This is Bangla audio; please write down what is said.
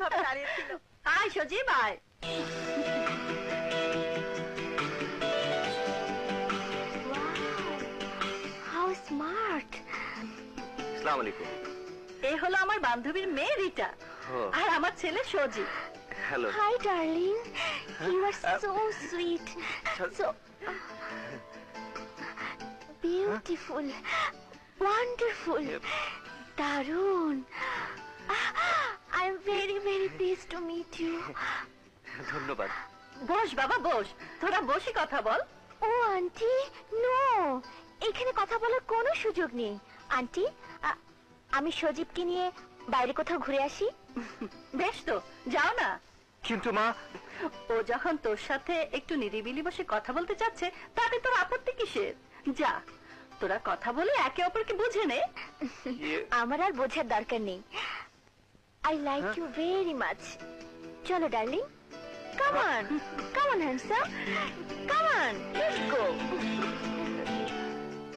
ভাবে দাঁড়িয়েছিল। আয় সজীব আয়। How smart. আসসালামু আলাইকুম। এই হলো আমার বান্ধবীর মেয়ে রিটা, আর আমার ছেলে Sajib. Hello. Hi darling, you are so sweet, so beautiful, wonderful, দারুণ। I am very very pleased to meet you. ধন্যবাদ। বস বাবা বস, তোরা বসে কথা বল। ও আন্টি, নো, এখানে কথা বলার কোনো সুযোগ নেই। আন্টি, আমি সজীবকে নিয়ে বাইরে কোথাও ঘুরে আসি। বেশ তো, যাও না। কিন্তু মা, ও যখন তোর সাথে একটু নিরিবিলি বসে কথা বলতে চাচ্ছে, তাতে তোর আপত্তি কিসের? যা, তোরা কথা বলে একে অপরকে বুঝে নে। আমার আর বোঝার দরকার নেই। I like you very much. চলো darling, come on, come on handsome, come on.